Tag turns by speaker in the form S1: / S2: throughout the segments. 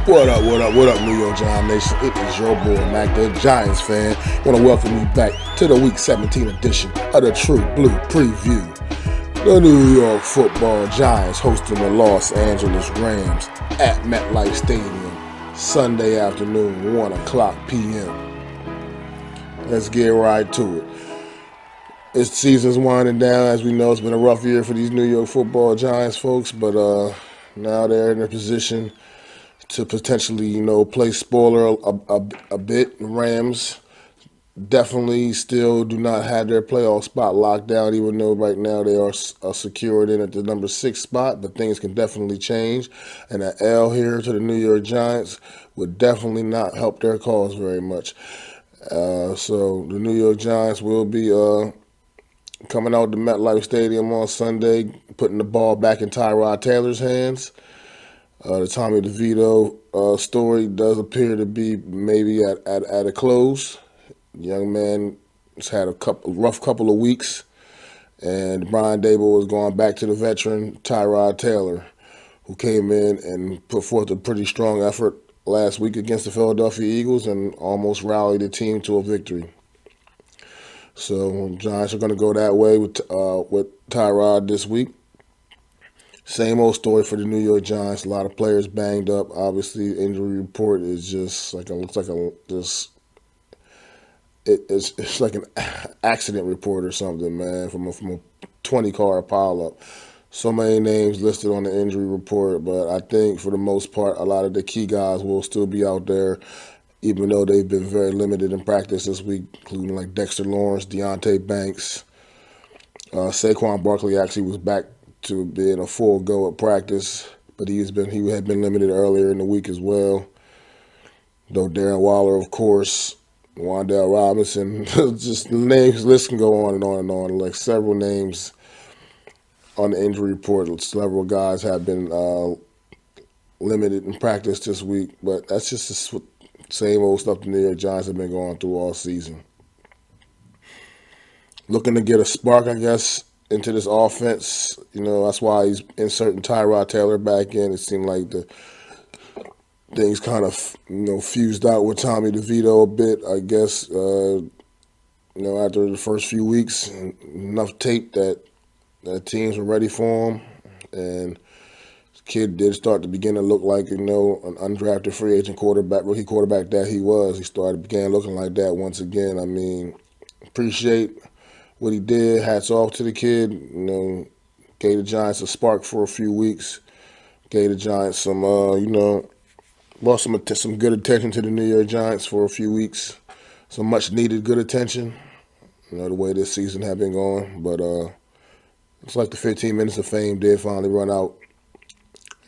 S1: What up, New York Giant Nation? It is your boy, MacDaGiantsFan. I want to welcome you back to the Week 17 edition of the True Blue Prevue. The New York Football Giants hosting the Los Angeles Rams at MetLife Stadium Sunday afternoon, 1 o'clock p.m. Let's get right to it. This season's winding down. As we know, it's been a rough year for these New York Football Giants folks, but now they're in a position to potentially, play spoiler a bit. The Rams definitely still do not have their playoff spot locked down, even though right now they are secured in at the number 6 spot, but things can definitely change. And an L here to the New York Giants would definitely not help their cause very much. So the New York Giants will be coming out to MetLife Stadium on Sunday, putting the ball back in Tyrod Taylor's hands. The Tommy DeVito story does appear to be maybe at a close. The young man has had a rough couple of weeks, and Brian Dable is going back to the veteran Tyrod Taylor, who came in and put forth a pretty strong effort last week against the Philadelphia Eagles and almost rallied the team to a victory. So Giants are going to go that way with Tyrod this week. Same old story for the New York Giants. A lot of players banged up. Obviously, the injury report is just like it's like an accident report or something, man, from a 20-car pileup. So many names listed on the injury report, but I think for the most part, a lot of the key guys will still be out there, even though they've been very limited in practice this week, including like Dexter Lawrence, Deonte Banks. Saquon Barkley actually was back to being a full go at practice, but he had been limited earlier in the week as well. Though Darren Waller, of course, Wan'Dale Robinson, just the names list can go on and on and on. Like several names on the injury report, several guys have been limited in practice this week, but that's just the same old stuff the New York Giants have been going through all season. Looking to get a spark, I guess, into this offense. That's why he's inserting Tyrod Taylor back in. It seemed like the things kind of, fused out with Tommy DeVito a bit, I guess, after the first few weeks. Enough tape that teams were ready for him. And the kid did start to begin to look like, an undrafted free agent rookie quarterback that he was. He began looking like that once again. I mean, appreciate what he did. Hats off to the kid. Gave the Giants a spark for a few weeks. Gave the Giants some, brought some good attention to the New York Giants for a few weeks. Some much needed good attention. The way this season had been going. But it's like the 15 minutes of fame did finally run out.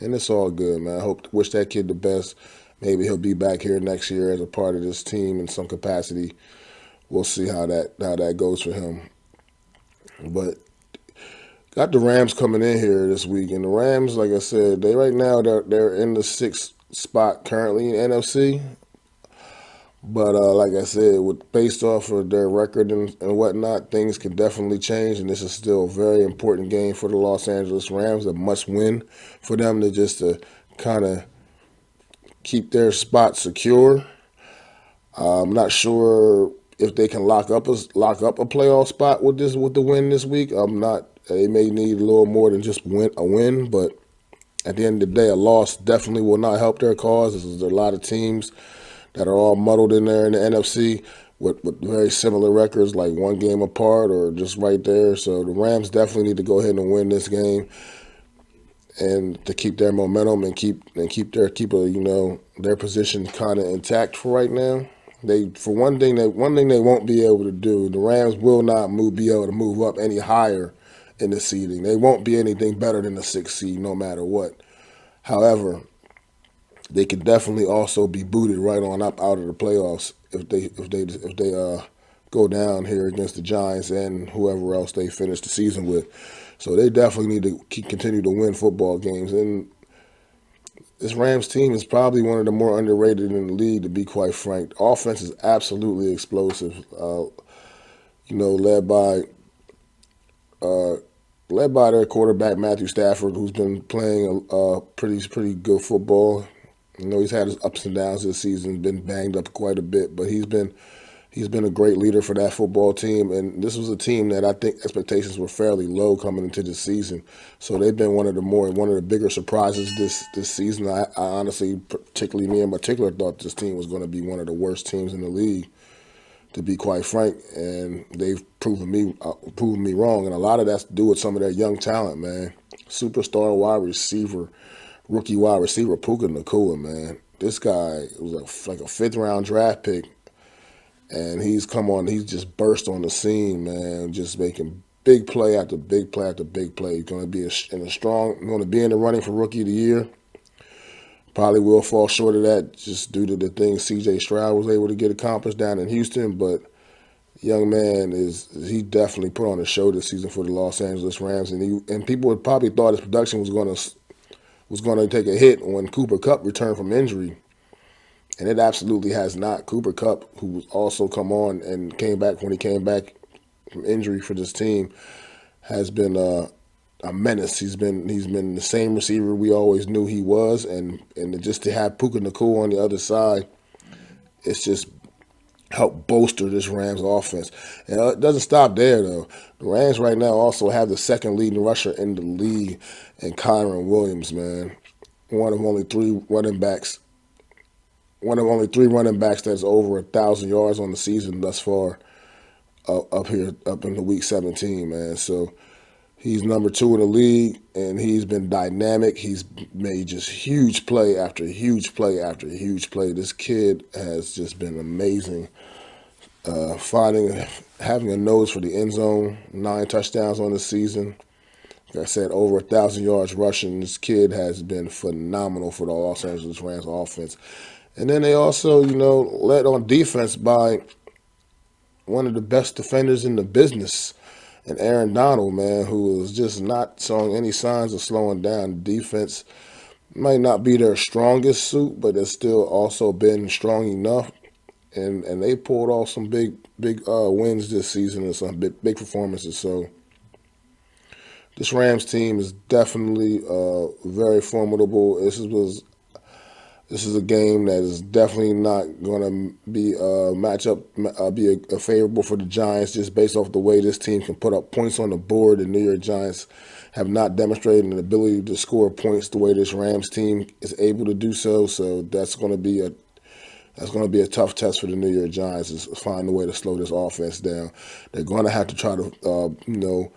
S1: And it's all good, man. Wish that kid the best. Maybe he'll be back here next year as a part of this team in some capacity. We'll see how that goes for him. But got the Rams coming in here this week, and the Rams, like I said, they're in the 6th spot currently in NFC. But like I said, based off of their record and whatnot, things can definitely change, and this is still a very important game for the Los Angeles Rams, a must-win for them to kind of keep their spot secure. I'm not sure if they can lock up a playoff spot with the win this week. They may need a little more than just a win, but at the end of the day, a loss definitely will not help their cause. There's a lot of teams that are all muddled in there in the NFC with very similar records, like one game apart or just right there. So the Rams definitely need to go ahead and win this game, and to keep their momentum and keep their position kind of intact for right now. One thing they won't be able to do, the Rams will not be able to move up any higher in the seeding. They won't be anything better than the 6th seed no matter what. However, they can definitely also be booted right on up out of the playoffs if they go down here against the Giants and whoever else they finish the season with. So they definitely need to continue to win football games. And this Rams team is probably one of the more underrated in the league, to be quite frank. Offense is absolutely explosive. Led by their quarterback Matthew Stafford, who's been playing pretty good football. You know, he's had his ups and downs this season, been banged up quite a bit, but he's been a great leader for that football team. And this was a team that I think expectations were fairly low coming into the season. So they've been one of the bigger surprises this season. I honestly, particularly me in particular, thought this team was going to be one of the worst teams in the league, to be quite frank. And they've proven me wrong. And a lot of that's to do with some of their young talent, man. Superstar wide receiver, rookie wide receiver Puka Nacua, man. This guy was like a 5th-round draft pick, and he's just burst on the scene, man, just making big play after big play after big play. He's going to be going to be in the running for Rookie of the Year. Probably will fall short of that just due to the things C.J. Stroud was able to get accomplished down in Houston, but young man he definitely put on a show this season for the Los Angeles Rams, and people would probably thought his production was going to take a hit when Cooper Kupp returned from injury, and it absolutely has not. Cooper Kupp, who also come on and came back when he came back from injury for this team, has been a menace. He's been the same receiver we always knew he was, and just to have Puka Nacua on the other side, it's just help bolster this Rams offense. And it doesn't stop there, though. The Rams right now also have the second leading rusher in the league, and Kyron Williams, man, one of only three running backs that's over 1,000 yards on the season thus far, up in the week 17, man. So he's number 2 in the league, and he's been dynamic. He's made just huge play after huge play after huge play. This kid has just been amazing. Having a nose for the end zone, 9 touchdowns on the season. Like I said, over 1,000 yards rushing. This kid has been phenomenal for the Los Angeles Rams offense. And then they also, led on defense by one of the best defenders in the business, and Aaron Donald, man, who is just not showing any signs of slowing down. Defense might not be their strongest suit, but it's still also been strong enough. And they pulled off some big wins this season and some big performances. So this Rams team is definitely very formidable. This is a game that is definitely not going to be a favorable for the Giants, just based off the way this team can put up points on the board. The New York Giants have not demonstrated an ability to score points the way this Rams team is able to do so. So that's going to be a tough test for the New York Giants, is find a way to slow this offense down. They're going to have to try to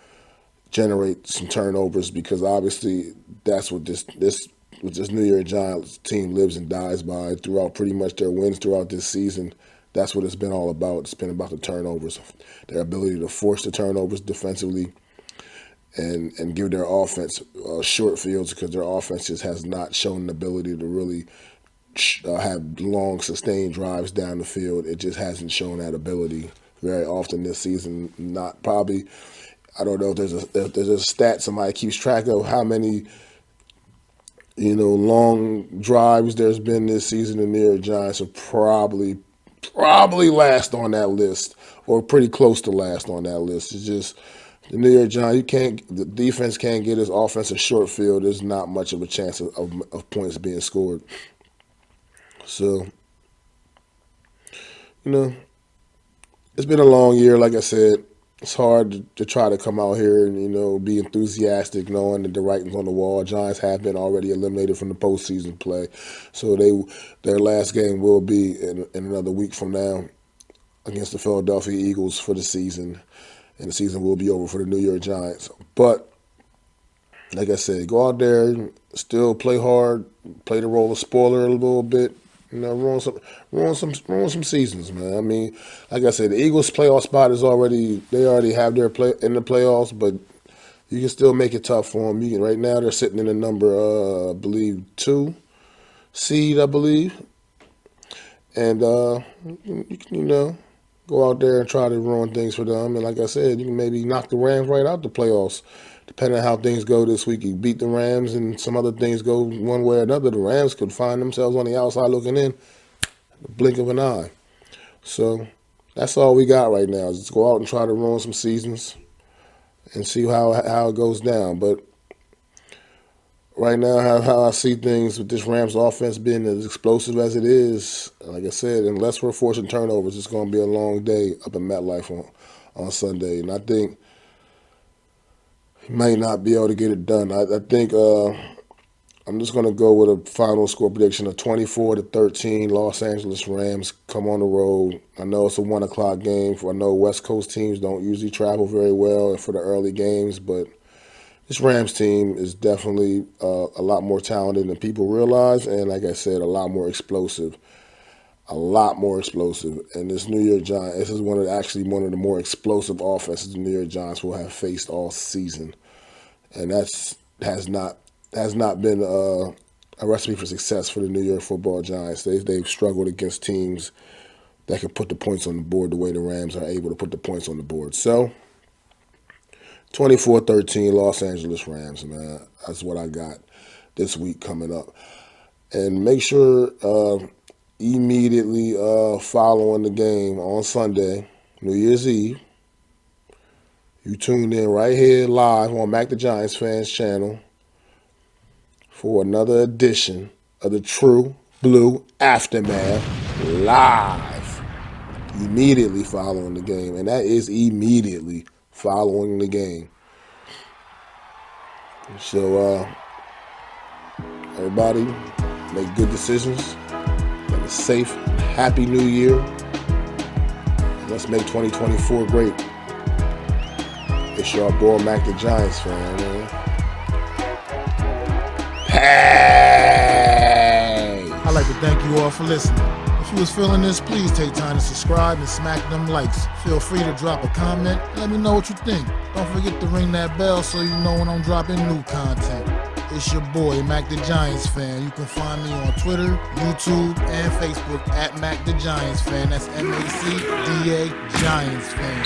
S1: generate some turnovers, because obviously that's what this New York Giants team lives and dies by throughout pretty much their wins throughout this season. That's what it's been all about. It's been about the turnovers, their ability to force the turnovers defensively and give their offense short fields, because their offense just has not shown an ability to really have long, sustained drives down the field. It just hasn't shown that ability very often this season. I don't know if there's a stat somebody keeps track of how many long drives there's been this season. The New York Giants are probably last on that list, or pretty close to last on that list. It's just the New York Giants, the defense can't get his offense a short field. There's not much of a chance of points being scored. So, it's been a long year, like I said. It's hard to try to come out here and, be enthusiastic knowing that the writing's on the wall. Giants have been already eliminated from the postseason play. So their last game will be in another week from now against the Philadelphia Eagles for the season. And the season will be over for the New York Giants. But, like I said, go out there and still play hard, play the role of spoiler a little bit. Ruin some seasons, man. I mean, like I said, the Eagles' playoff spot they already have their play in the playoffs, but you can still make it tough for them. Right now they're sitting in the number, I believe, 2 seed, I believe, and go out there and try to ruin things for them. And like I said, you can maybe knock the Rams right out the playoffs. Depending on how things go this week, you beat the Rams and some other things go one way or another, the Rams could find themselves on the outside looking in the blink of an eye. So that's all we got right now. Just go out and try to ruin some seasons and see how it goes down. But right now, how I see things with this Rams offense being as explosive as it is, like I said, unless we're forcing turnovers, it's going to be a long day up in MetLife on Sunday. And I think he might not be able to get it done. I think I'm just going to go with a final score prediction of 24-13. Los Angeles Rams come on the road. I know it's a 1 o'clock game. I know West Coast teams don't usually travel very well for the early games, but this Rams team is definitely a lot more talented than people realize, and like I said, a lot more explosive. A lot more explosive. And this New York Giants, this is one of the more explosive offenses the New York Giants will have faced all season, and has not been a recipe for success for the New York Football Giants. They've struggled against teams that can put the points on the board the way the Rams are able to put the points on the board. So 24-13 Los Angeles Rams, man. That's what I got this week coming up. And make sure immediately following the game on Sunday, New Year's Eve, you tuned in right here live on MacDaGiantsFan's channel for another edition of the True Blue Aftermath live. Immediately following the game, and that is immediately following the game. So everybody make good decisions. Have a safe, happy new year. And let's make 2024 great. It's your boy Mac the Giants fan, man. Hey!
S2: I'd like to thank you all for listening. If you was feeling this, please take time to subscribe and smack them likes. Feel free to drop a comment. Let me know what you think. Don't forget to ring that bell so you know when I'm dropping new content. It's your boy, Mac the Giants Fan. You can find me on Twitter, YouTube, and Facebook at Mac the Giants Fan. That's MacDa Giants Fan.